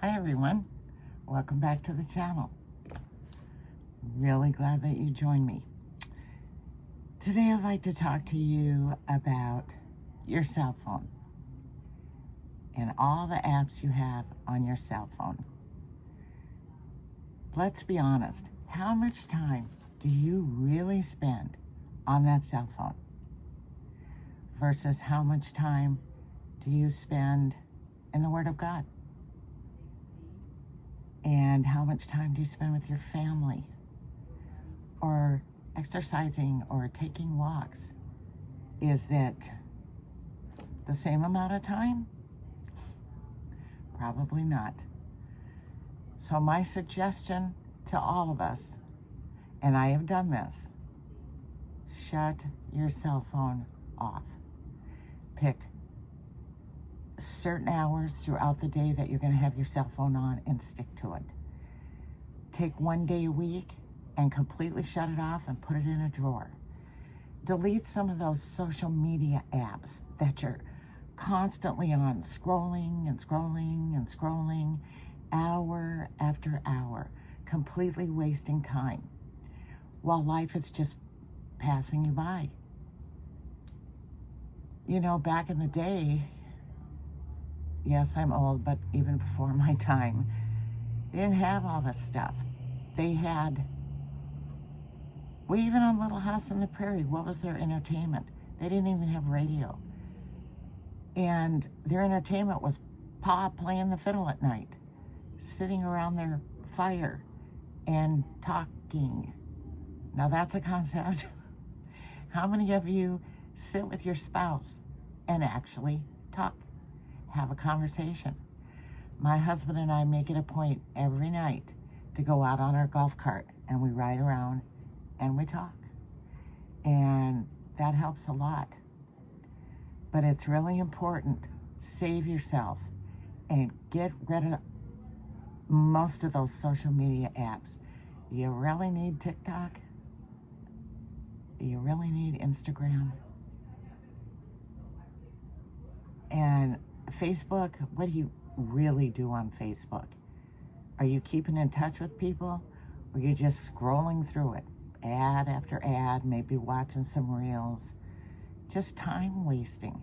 Hi everyone, welcome back to the channel. Really glad that you joined me. Today I'd like to talk to you about your cell phone and all the apps you have on your cell phone. Let's be honest, how much time do you really spend on that cell phone versus how much time do you spend in the Word of God? And how much time do you spend with your family, or exercising, or taking walks? Is it the same amount of time? Probably not. So my suggestion to all of us, and I have done this, shut your cell phone off. Pick certain hours throughout the day that you're going to have your cell phone on and stick to it. Take one day a week and completely shut it off and put it in a drawer. Delete some of those social media apps that you're constantly on, scrolling and scrolling and scrolling, hour after hour, completely wasting time while life is just passing you by. You know, back in the day, yes, I'm old, but even before my time, they didn't have all this stuff. Even on Little House on the Prairie, what was their entertainment? They didn't even have radio. And their entertainment was Pa playing the fiddle at night, sitting around their fire and talking. Now that's a concept. How many of you sit with your spouse and actually talk? Have a conversation. My husband and I make it a point every night to go out on our golf cart and we ride around and we talk. And that helps a lot. But it's really important. Save yourself and get rid of most of those social media apps. You really need TikTok? You really need Instagram? And Facebook, what do you really do on Facebook? Are you keeping in touch with people, or are you just scrolling through it? Ad after ad, maybe watching some reels. Just time wasting.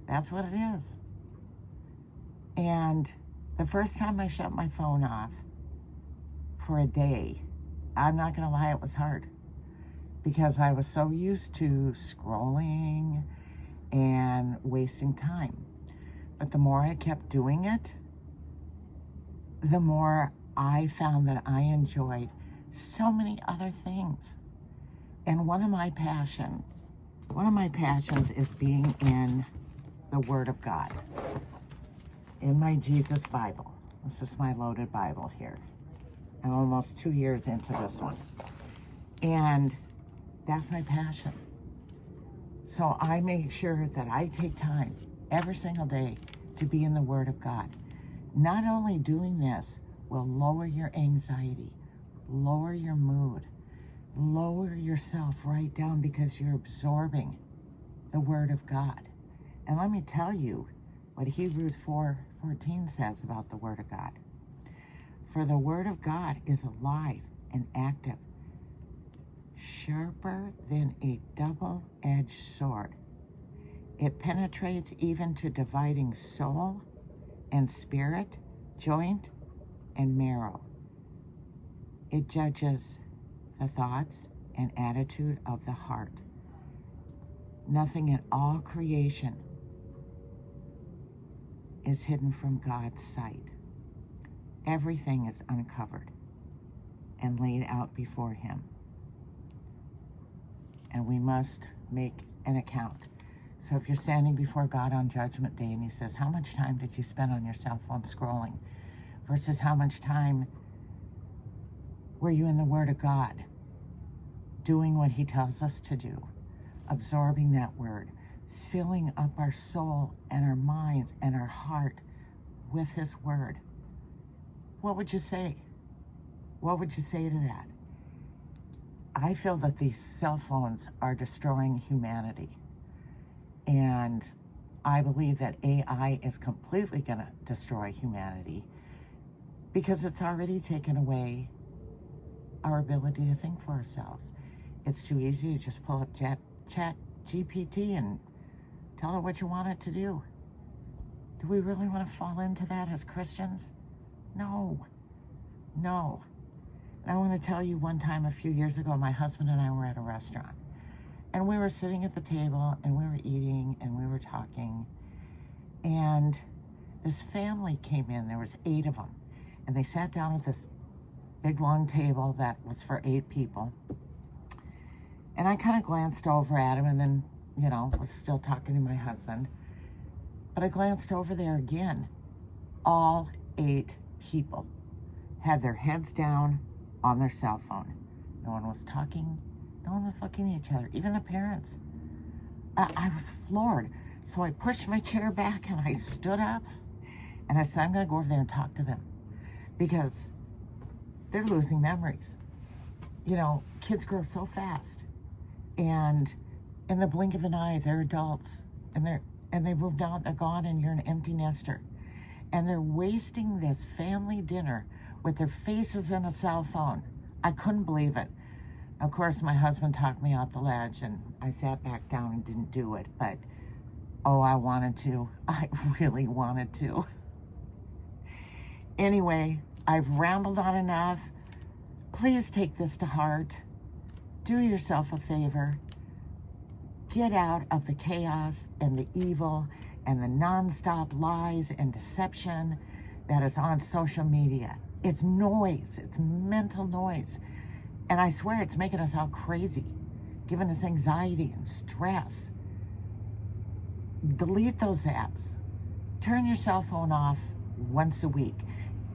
That's what it is. And the first time I shut my phone off for a day, I'm not gonna lie, it was hard. Because I was so used to scrolling and wasting time. But the more I kept doing it, the more I found that I enjoyed so many other things. And one of my passions is being in the Word of God, in my Jesus Bible. This is my loaded Bible here. I'm almost 2 years into this one. And that's my passion. So I make sure that I take time every single day to be in the Word of God. Not only doing this will lower your anxiety, lower your mood, lower yourself right down because you're absorbing the Word of God. And let me tell you what Hebrews 4:14 says about the Word of God. For the Word of God is alive and active, sharper than a double-edged sword. It penetrates even to dividing soul and spirit, joint and marrow. It judges the thoughts and attitude of the heart. Nothing in all creation is hidden from God's sight. Everything is uncovered and laid out before Him. And we must make an account. So if you're standing before God on Judgment Day and He says, how much time did you spend on your cell phone scrolling versus how much time were you in the Word of God, doing what He tells us to do, absorbing that Word, filling up our soul and our minds and our heart with His Word? What would you say? What would you say to that? I feel that these cell phones are destroying humanity. And I believe that AI is completely going to destroy humanity because it's already taken away our ability to think for ourselves. It's too easy to just pull up chat GPT and tell it what you want it to do. Do we really want to fall into that as Christians? No. And I want to tell you, one time a few years ago, my husband and I were at a restaurant. And we were sitting at the table, and we were eating, and we were talking. And this family came in. There was 8 of them. And they sat down at this big, long table that was for 8 people. And I kind of glanced over at him and then, was still talking to my husband. But I glanced over there again. All 8 people had their heads down on their cell phone. No one was talking. No one was looking at each other, even the parents. I was floored. So I pushed my chair back and I stood up and I said, I'm going to go over there and talk to them because they're losing memories. Kids grow so fast, and in the blink of an eye, they're adults, and they moved on, they're gone, and you're an empty nester. And they're wasting this family dinner with their faces in a cell phone. I couldn't believe it. Of course, my husband talked me off the ledge, and I sat back down and didn't do it. But, I wanted to. I really wanted to. Anyway, I've rambled on enough. Please take this to heart. Do yourself a favor. Get out of the chaos and the evil and the nonstop lies and deception that is on social media. It's noise. It's mental noise. And I swear it's making us all crazy, giving us anxiety and stress. Delete those apps. Turn your cell phone off once a week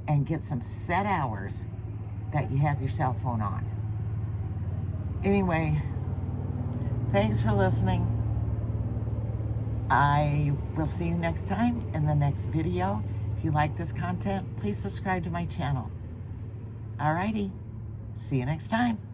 and get some set hours that you have your cell phone on. Anyway, thanks for listening. I will see you next time in the next video. If you like this content, please subscribe to my channel. Alrighty, see you next time.